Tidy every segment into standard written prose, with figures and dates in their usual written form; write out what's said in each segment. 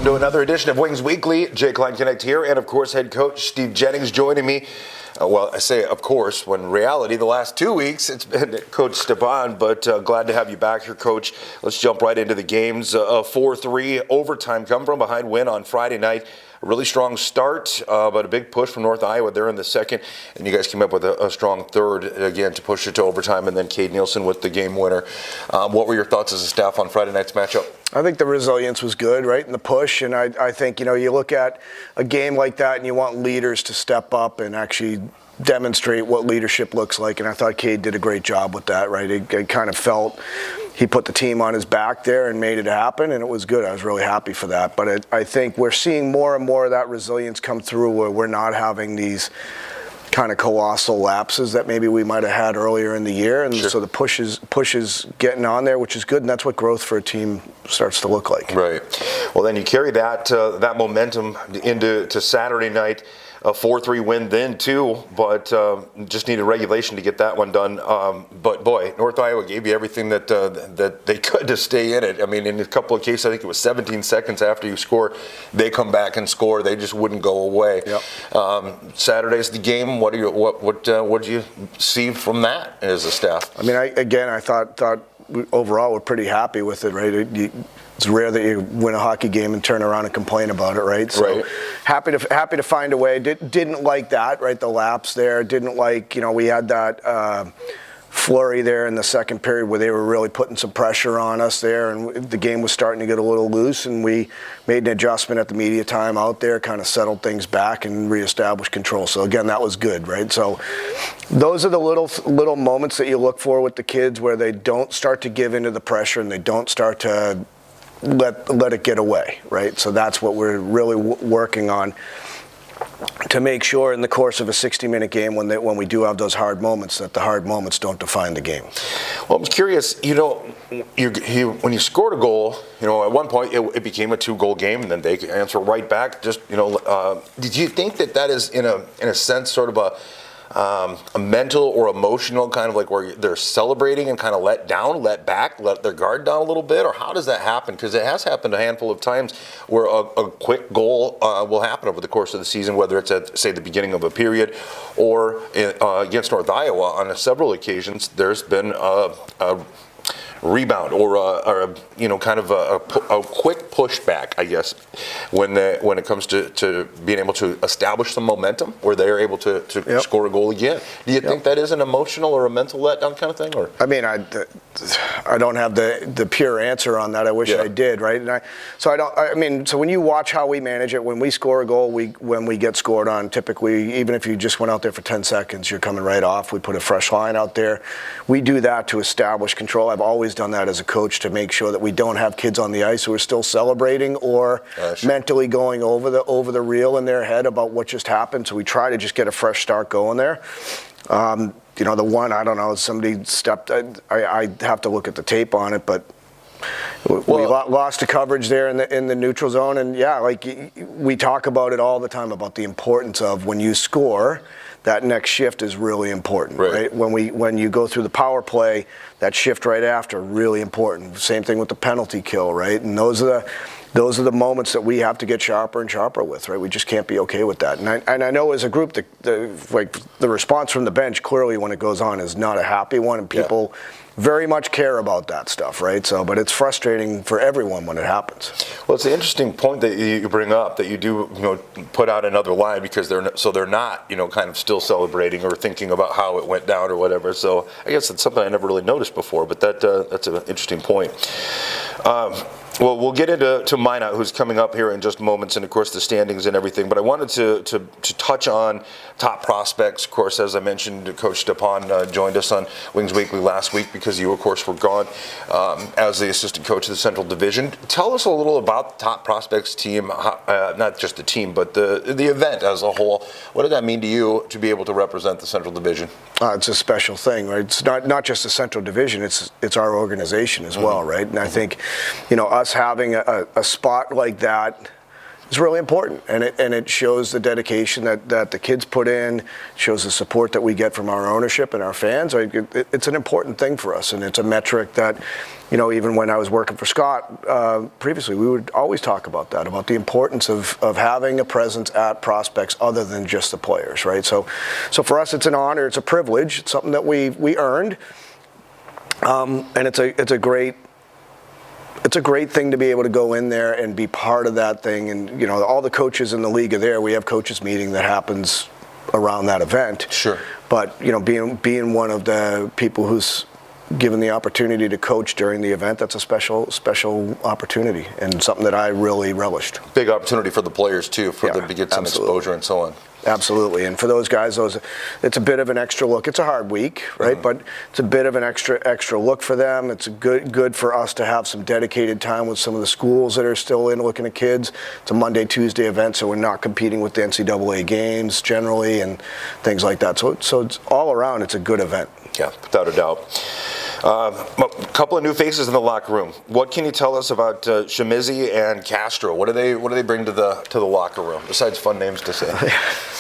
Welcome to another edition of Wings Weekly. Jake Line Connect here, and of course, head coach Steve Jennings joining me. Well, I say of course, when in reality, the last 2 weeks, it's been Coach Stepan, but glad to have you back here, Coach. Let's jump right into the games. 4-3 overtime come from behind win on Friday night. A really strong start, but a big push from North Iowa there in the second, and you guys came up with a strong third, again, to push it to overtime, and then Cade Nielsen with the game winner. What were your thoughts as a staff on Friday night's matchup? I think the resilience was good, right, in the push, and I think, you look at a game like that and you want leaders to step up and actually demonstrate what leadership looks like, and I thought Cade did a great job with that, right? It kind of felt he put the team on his back there and made it happen, and it was good. I was really happy for that, but I think we're seeing more and more of that resilience come through where we're not having these kind of colossal lapses that maybe we might have had earlier in the year, and Sure. So the push is getting on there, which is good, and that's what growth for a team starts to look like. Right. Well, then you carry that momentum into Saturday night. A 4-3 win then too, but just needed regulation to get that one done. But boy, North Iowa gave you everything that they could to stay in it. I mean, in a couple of cases, I think it was 17 seconds after you score, they come back and score. They just wouldn't go away. Yep. Saturday's the game. What did you see from that as a staff? I mean, I thought overall we're pretty happy with it, right? It's rare that you win a hockey game and turn around and complain about it, right? So right. Happy to find a way. Didn't like that, right? The lapse there. Didn't like, we had that flurry there in the second period where they were really putting some pressure on us there, and the game was starting to get a little loose, and we made an adjustment at the media time out there, kind of settled things back and reestablished control. So again, that was good, right? So those are the little moments that you look for with the kids where they don't start to give into the pressure and they don't start to let it get away, right? So that's what we're really working on to make sure in the course of a 60-minute game when we do have those hard moments, that the hard moments don't define the game. Well, I'm curious, when you scored a goal, at one point it became a 2-goal game, and then they answer right back. Just, did you think that is in a sense sort of a mental or emotional kind of like where they're celebrating and kind of let their guard down a little bit, or how does that happen? Because it has happened a handful of times where a quick goal will happen over the course of the season, whether it's at, say, the beginning of a period or against North Iowa on several occasions. There's been a rebound or kind of a quick pushback, I guess, when it comes to being able to establish some momentum where they are able to Yep. score a goal again. Do you think that is an emotional or a mental letdown kind of thing? Or I mean, I don't have the pure answer on that. I wish I did, right? And so when you watch how we manage it, when we score a goal, when we get scored on, typically, even if you just went out there for 10 seconds, you're coming right off. We put a fresh line out there. We do that to establish control. I've always done that as a coach to make sure that we don't have kids on the ice who are still celebrating or mentally going over the reel in their head about what just happened. So we try to just get a fresh start going there. The one, I don't know, somebody stepped, I have to look at the tape on it, but we lost the coverage there in the neutral zone. And we talk about it all the time about the importance of when you score, that next shift is really important, right? When you go through the power play, that shift right after, really important. Same thing with the penalty kill, right? And those are the moments that we have to get sharper and sharper with, right? We just can't be okay with that. And I know as a group, the response from the bench clearly when it goes on is not a happy one, and people very much care about that stuff, right? So, but it's frustrating for everyone when it happens. Well, it's an interesting point that you bring up, that you do, put out another line because they're not, kind of still celebrating or thinking about how it went down or whatever. So I guess it's something I never really noticed before, but that's an interesting point. Well, we'll get into Minot, who's coming up here in just moments, and of course the standings and everything. But I wanted to touch on top prospects. Of course, as I mentioned, Coach Stepan joined us on Wings Weekly last week because you, of course, were gone as the assistant coach of the Central Division. Tell us a little about the top prospects team, not just the team, but the event as a whole. What did that mean to you to be able to represent the Central Division? It's a special thing, right? It's not just the Central Division; it's our organization as well, right? And I think, us having a spot like that is really important, and it shows the dedication that the kids put in, shows the support that we get from our ownership and our fans. It's an important thing for us, and it's a metric that, even when I was working for Scott previously, we would always talk about that, about the importance of having a presence at prospects other than just the players, right? So for us, it's an honor, it's a privilege, it's something that we earned, and it's a great thing to be able to go in there and be part of that thing. And, all the coaches in the league are there. We have coaches meeting that happens around that event. Sure. But, being one of the people who's given the opportunity to coach during the event, that's a special opportunity and something that I really relished. Big opportunity for the players, too, for them to get some exposure and so on. Absolutely. And for those guys, it's a bit of an extra look. It's a hard week, right? Mm-hmm. But it's a bit of an extra look for them. It's good for us to have some dedicated time with some of the schools that are still in looking at kids. It's a Monday, Tuesday event, so we're not competing with the NCAA games generally and things like that. So it's all around, it's a good event. Yeah, without a doubt. A couple of new faces in the locker room. What can you tell us about Shimizi and Castro? What do they bring to the locker room besides fun names to say?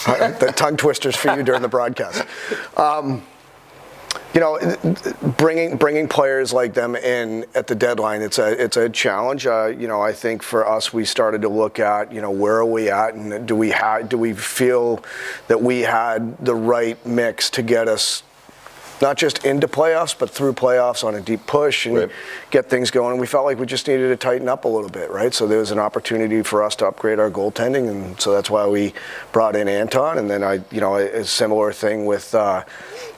The tongue twisters for you during the broadcast. Bringing players like them in at the deadline, it's a challenge. I think for us, we started to look at, where are we at, and do we feel that we had the right mix to get us not just into playoffs, but through playoffs on a deep push and get things going. And we felt like we just needed to tighten up a little bit, right? So there was an opportunity for us to upgrade our goaltending, and so that's why we brought in Anton. And then a similar thing with,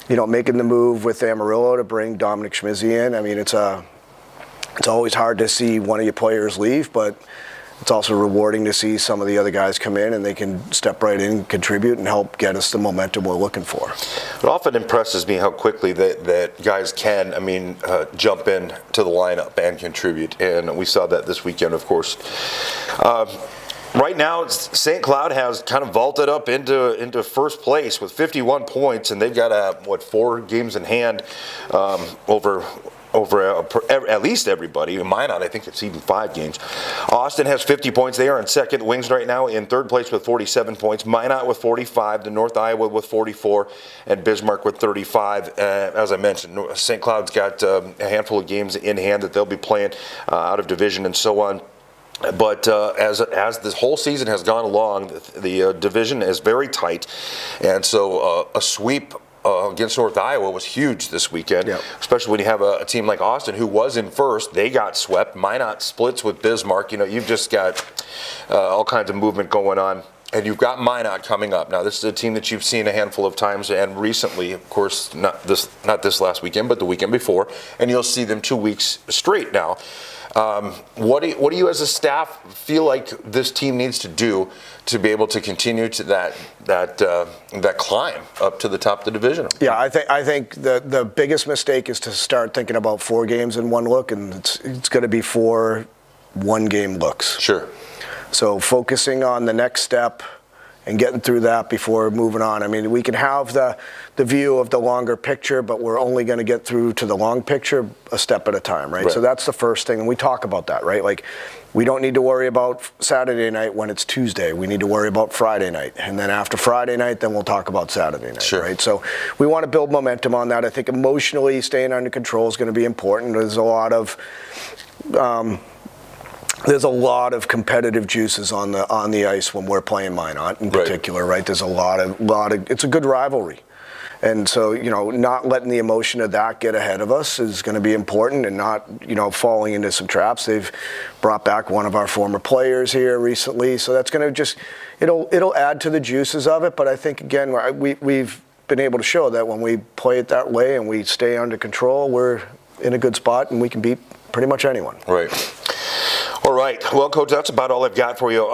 making the move with Amarillo to bring Dominic Shimizi in. I mean, it's always hard to see one of your players leave, but it's also rewarding to see some of the other guys come in and they can step right in, contribute, and help get us the momentum we're looking for. It often impresses me how quickly that guys can, jump in to the lineup and contribute, and we saw that this weekend, of course. Right now, St. Cloud has kind of vaulted up into first place with 51 points, and they've got 4 games in hand over at least everybody. Minot, I think it's even 5 games. Austin has 50 points. They are in second. Wings right now in third place with 47 points. Minot with 45. The North Iowa with 44. And Bismarck with 35. As I mentioned, St. Cloud's got a handful of games in hand that they'll be playing out of division and so on. But as this whole season has gone along, the division is very tight. And so a sweep against North Iowa was huge this weekend, especially when you have a team like Austin who was in first. They got swept. Minot splits with Bismarck. You've just got all kinds of movement going on. And you've got Minot coming up. Now, this is a team that you've seen a handful of times, and recently, of course, not this last weekend, but the weekend before. And you'll see them 2 weeks straight now. What do you as a staff feel like this team needs to do to be able to continue to that climb up to the top of the division? Yeah, I think the biggest mistake is to start thinking about 4 games in one look, and it's going to be 4 one-game looks. Sure. So focusing on the next step and getting through that before moving on. I mean, we can have the view of the longer picture, but we're only going to get through to the long picture a step at a time, right? So that's the first thing, and we talk about that, right? Like, we don't need to worry about Saturday night when it's Tuesday. We need to worry about Friday night. And then after Friday night, then we'll talk about Saturday night, right? So we want to build momentum on that. I think emotionally staying under control is going to be important. There's a lot of competitive juices on the ice when we're playing Minot in particular, right? There's a lot of it's a good rivalry. And so, not letting the emotion of that get ahead of us is going to be important, and not, falling into some traps. They've brought back one of our former players here recently, so that's going to it'll add to the juices of it. But I think, again, we've been able to show that when we play it that way and we stay under control, we're in a good spot and we can beat pretty much anyone. Right. All right. Well, Coach, that's about all I've got for you.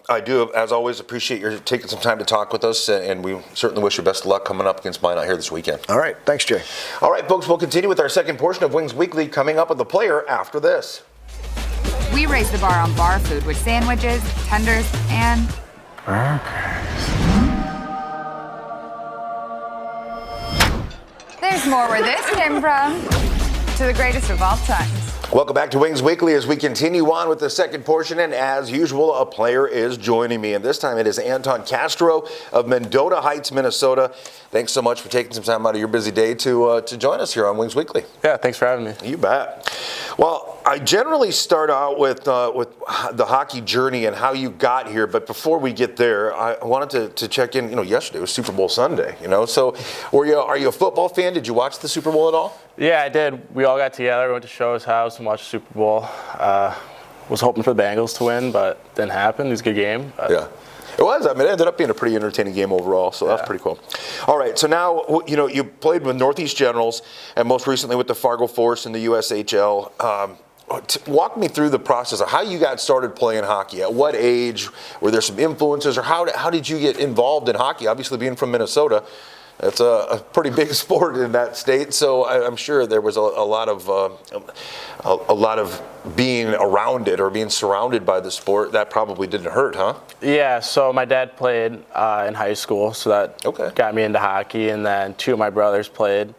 I do, as always, appreciate your taking some time to talk with us, and we certainly wish you best of luck coming up against Minot here this weekend. All right. Thanks, Jay. All right, folks, we'll continue with our second portion of Wings Weekly coming up with the player after this. We raise the bar on bar food with sandwiches, tenders, and burgers. There's more where this came from. To the greatest of all times. Welcome back to Wings Weekly as we continue on with the second portion, and as usual, a player is joining me, and this time it is Anton Castro of Mendota Heights, Minnesota. Thanks so much for taking some time out of your busy day to join us here on Wings Weekly. Yeah, thanks for having me. You bet. Well, I generally start out with the hockey journey and how you got here, but before we get there, I wanted to check in. Yesterday was Super Bowl Sunday. So are you a football fan? Did you watch the Super Bowl at all? Yeah, I did. We all got together, went to Show's house and watched the Super Bowl. Was hoping for the Bengals to win, but didn't happen. It was a good game. Yeah. It was. It ended up being a pretty entertaining game overall, so that's pretty cool. All right, so now, you played with Northeast Generals and most recently with the Fargo Force in the USHL. Walk me through the process of how you got started playing hockey. At what age? Were there some influences, or how did you get involved in hockey? Obviously, being from Minnesota, it's a pretty big sport in that state, so I'm sure there was a lot of being around it or being surrounded by the sport. That probably didn't hurt, huh? Yeah, so my dad played in high school, so that got me into hockey, and then two of my brothers played.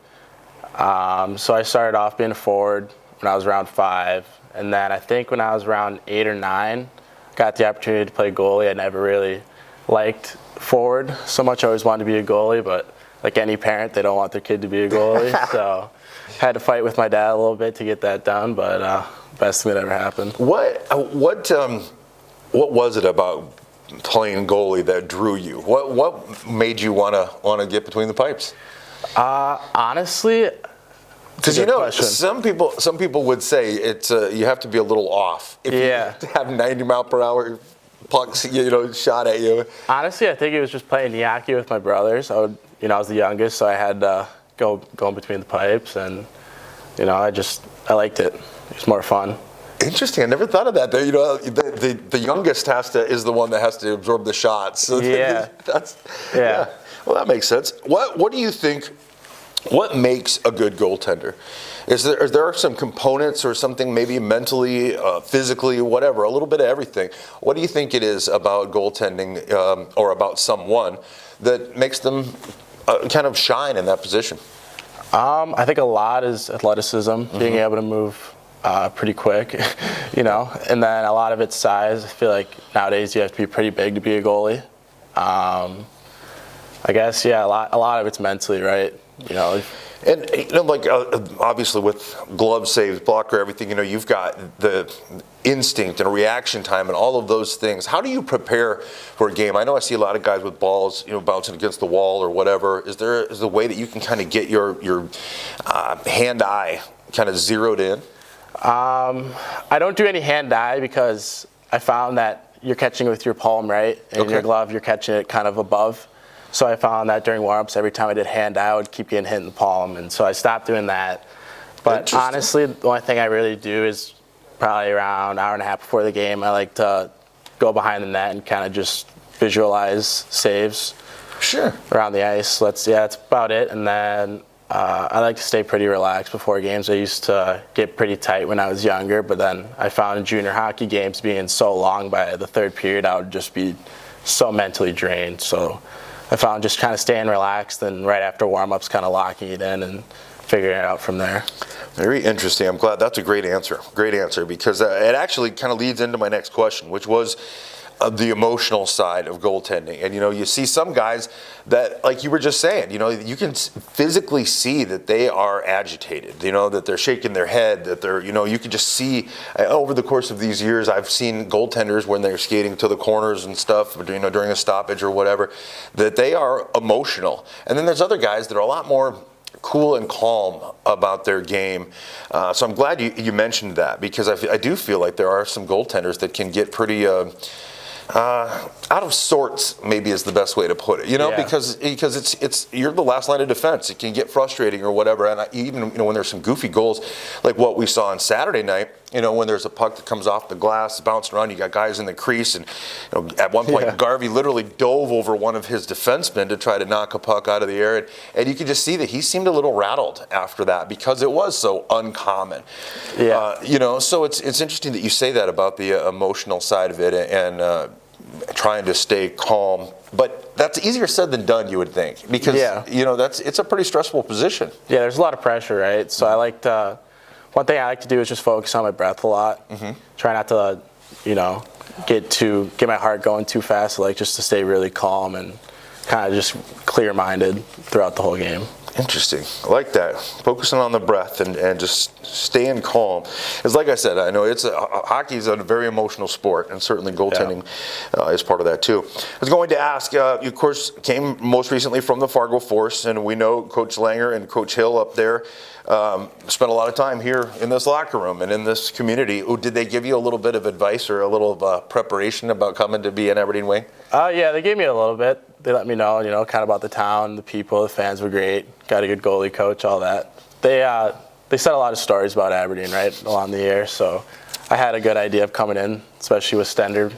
So I started off being a forward when I was around 5, and then I think when I was around 8 or 9, got the opportunity to play goalie. I never really liked forward so much. I always wanted to be a goalie, but like any parent, they don't want their kid to be a goalie. So had to fight with my dad a little bit to get that done, but best thing that ever happened. What was it about playing goalie that drew you? What made you want to get between the pipes? Honestly, because some people would say it's you have to be a little off if you have 90-mile-per-hour pucks shot at you. Honestly, I think it was just playing hockey with my brothers. I was the youngest, so I had to go in between the pipes, and I liked it. It was more fun. Interesting. I never thought of that. The youngest is the one that has to absorb the shots. So yeah. Yeah. Well, that makes sense. What do you think? What makes a good goaltender? Is there some components or something, maybe mentally, physically, whatever, a little bit of everything? What do you think it is about goaltending or about someone that makes them kind of shine in that position? I think a lot is athleticism, being able to move pretty quick, and then a lot of it's size. I feel like nowadays you have to be pretty big to be a goalie. I guess, a lot of it's mentally, right? And obviously with glove saves, blocker, everything, you've got the instinct and reaction time and all of those things. How do you prepare for a game? I know I see a lot of guys with balls, bouncing against the wall or whatever. Is there a way that you can kind of get your hand-eye kind of zeroed in? I don't do any hand-eye because I found that you're catching it with your palm, right? And in your glove, you're catching it kind of above. So I found that during warm-ups, every time I did hand-eye, I would keep getting hit in the palm, and so I stopped doing that. But honestly, the only thing I really do is probably around an hour and a half before the game, I like to go behind the net and kind of just visualize saves around the ice. So that's about it. And then I like to stay pretty relaxed before games. I used to get pretty tight when I was younger, but then I found junior hockey games being so long, by the third period, I would just be so mentally drained. So I found just kind of staying relaxed and right after warm-ups kind of locking it in and figuring it out from there. Very interesting. I'm glad. That's a great answer. Great answer, because it actually kind of leads into my next question, which was the emotional side of goaltending. And, you see some guys that, like you were just saying, you can physically see that they are agitated, that they're shaking their head, that they're, you can just see over the course of these years, I've seen goaltenders when they're skating to the corners and stuff, during a stoppage or whatever, that they are emotional. And then there's other guys that are a lot more cool and calm about their game. So I'm glad you mentioned that, because I do feel like there are some goaltenders that can get pretty out of sorts, maybe is the best way to put it, because it's you're the last line of defense. It can get frustrating or whatever, and even when there's some goofy goals like what we saw on Saturday night, when there's a puck that comes off the glass, bouncing around, you got guys in the crease, and at one point Garvey literally dove over one of his defensemen to try to knock a puck out of the air, and you could just see that he seemed a little rattled after that because it was so uncommon. So it's interesting that you say that about the emotional side of it and trying to stay calm, but that's easier said than done, you would think, because it's a pretty stressful position. Yeah, there's a lot of pressure, right? So I like to, one thing I like to do is just focus on my breath a lot. Try not to, get my heart going too fast. Like just to stay really calm and kind of just clear-minded throughout the whole game. Interesting. I like that. Focusing on the breath and just staying calm. It's like I said, I know hockey is a very emotional sport, and certainly goaltending is part of that too. I was going to ask, you of course came most recently from the Fargo Force, and we know Coach Langer and Coach Hill up there spent a lot of time here in this locker room and in this community. Did they give you a little bit of advice or a little preparation about coming to be an Aberdeen Wing? Yeah, they gave me a litof bit. They let me know, kind of about the town, the people, the fans were great. Got a good goalie coach, all that. They said a lot of stories about Aberdeen, right, along the year. So I had a good idea of coming in, especially with Stender,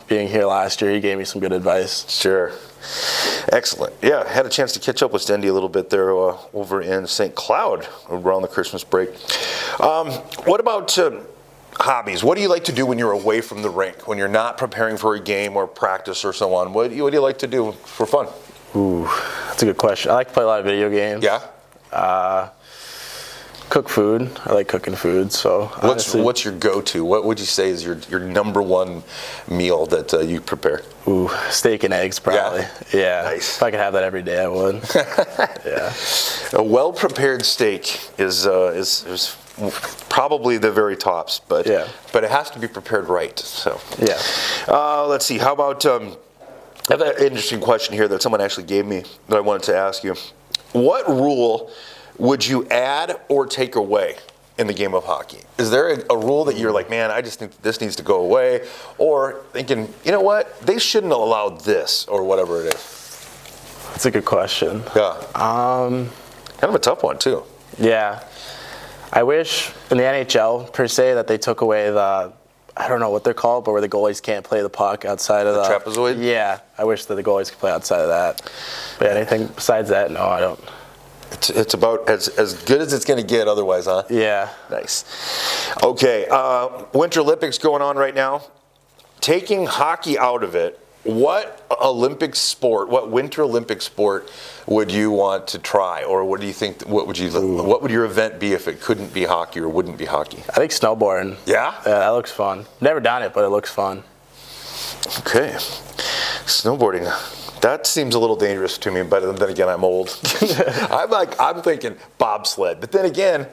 being here last year. He gave me some good advice. Sure. Excellent. Yeah, had a chance to catch up with Stendy a little bit there over in St. Cloud around the Christmas break. What about hobbies? What do you like to do when you're away from the rink, when you're not preparing for a game or practice or so on? What do you like to do for fun? Ooh, that's a good question. I like to play a lot of video games. Yeah? Cook food. I like cooking food. So what's your go-to? What would you say is your number one meal that you prepare? Ooh, steak and eggs probably. Yeah. Nice. If I could have that every day, I would. Yeah. A well-prepared steak is probably the very tops, but it has to be prepared right. So yeah. Let's see. How about I have an interesting question here that someone actually gave me that I wanted to ask you. What rule would you add or take away in the game of hockey? Is there a rule that you're like, man, I just think this needs to go away, or thinking, you know what, they shouldn't have allowed this, or whatever it is? That's a good question. Yeah. Kind of a tough one too. Yeah. I wish in the NHL per se that they took away the, I don't know what they're called, but where the goalies can't play the puck outside of the trapezoid? Yeah. I wish that the goalies could play outside of that. But anything besides that, no, I don't. It's about as good as it's going to get otherwise, huh? Yeah. Nice. Okay, Winter Olympics going on right now. Taking hockey out of it, what Winter Olympic sport would you want to try, or what do you think? What would your event be if it couldn't be hockey or wouldn't be hockey? I think snowboarding. Yeah? Yeah, that looks fun. Never done it, but it looks fun. Okay, snowboarding. That seems a little dangerous to me, but then again, I'm old. I'm thinking bobsled, but then again,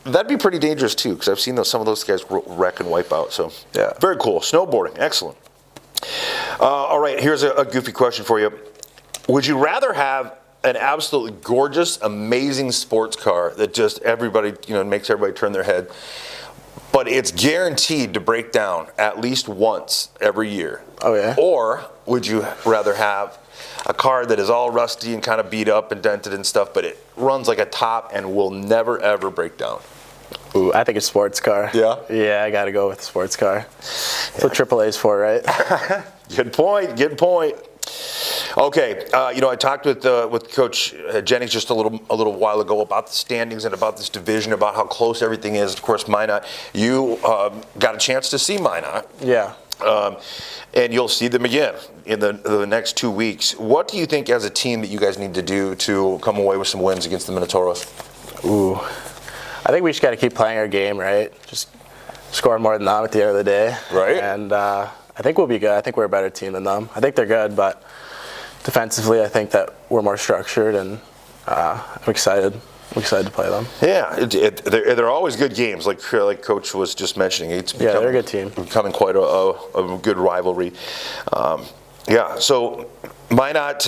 that'd be pretty dangerous too, because I've seen some of those guys wreck and wipe out. So yeah, very cool. Snowboarding, excellent. All right, here's a goofy question for you. Would you rather have an absolutely gorgeous, amazing sports car that just everybody, makes everybody turn their head, but it's guaranteed to break down at least once every year? Oh yeah. Or would you rather have a car that is all rusty and kind of beat up and dented and stuff, but it runs like a top and will never ever break down? Ooh, I think a sports car. Yeah? Yeah, I got to go with a sports car. That's what AAA's for, right? Good point. Okay, I talked with Coach Jennings just a little while ago about the standings and about this division, about how close everything is. Of course, Minot, you got a chance to see Minot. Yeah. And you'll see them again in the next 2 weeks. What do you think as a team that you guys need to do to come away with some wins against the Minotauros? Ooh, I think we just got to keep playing our game, right? Just score more than them at the end of the day. Right. And I think we'll be good. I think we're a better team than them. I think they're good, but defensively, I think that we're more structured, and I'm excited. I'm excited to play them. Yeah, they're always good games, like Coach was just mentioning. They're a good team. Becoming quite a good rivalry. So Minot,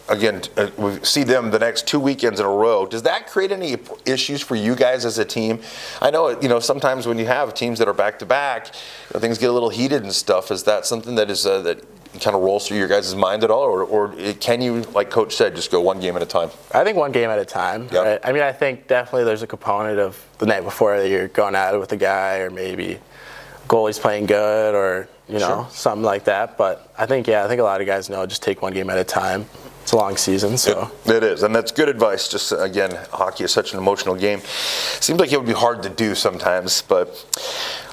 again, we see them the next 2 weekends in a row. Does that create any issues for you guys as a team? I know, sometimes when you have teams that are back-to-back, things get a little heated and stuff. Is that something that is that kind of rolls through your guys' mind at all, or can you, like Coach said, just go one game at a time? I think one game at a time. Yep. Right? I mean, I think definitely there's a component of the night before that you're going at it with a guy, or maybe goalie's playing good, or something like that. But I think a lot of guys know just take one game at a time. It's a long season, so. It is, and that's good advice. Just, again, hockey is such an emotional game. Seems like it would be hard to do sometimes, but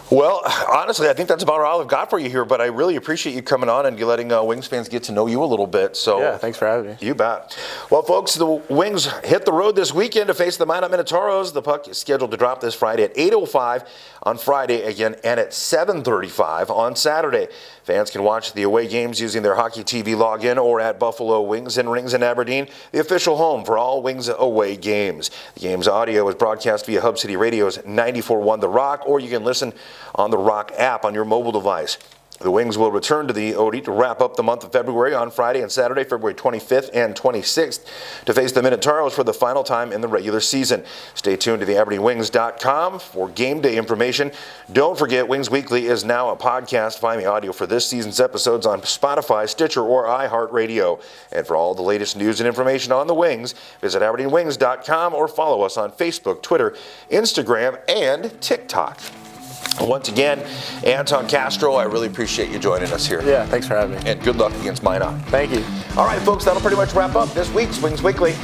Well, honestly, I think that's about all I've got for you here, but I really appreciate you coming on and letting Wings fans get to know you a little bit. So yeah, thanks for having me. You bet. Well, folks, the Wings hit the road this weekend to face the Minot Minotauros. The puck is scheduled to drop this Friday at 8:05 on Friday again, and at 7:35 on Saturday. Fans can watch the away games using their Hockey TV login or at Buffalo Wings and Rings in Aberdeen, the official home for all Wings away games. The game's audio is broadcast via Hub City Radio's 94.1 The Rock, or you can listen on the Rock app on your mobile device. The Wings will return to the Odie to wrap up the month of February on Friday and Saturday, February 25th and 26th, to face the Minotauros for the final time in the regular season. Stay tuned to the AberdeenWings.com for game day information. Don't forget, Wings Weekly is now a podcast. Find the audio for this season's episodes on Spotify, Stitcher, or iHeartRadio. And for all the latest news and information on the Wings, visit AberdeenWings.com or follow us on Facebook, Twitter, Instagram, and TikTok. Once again, Anton Castro, I really appreciate you joining us here. Yeah, thanks for having me. And good luck against Minot. Thank you. All right, folks, that'll pretty much wrap up this week's Wings Weekly.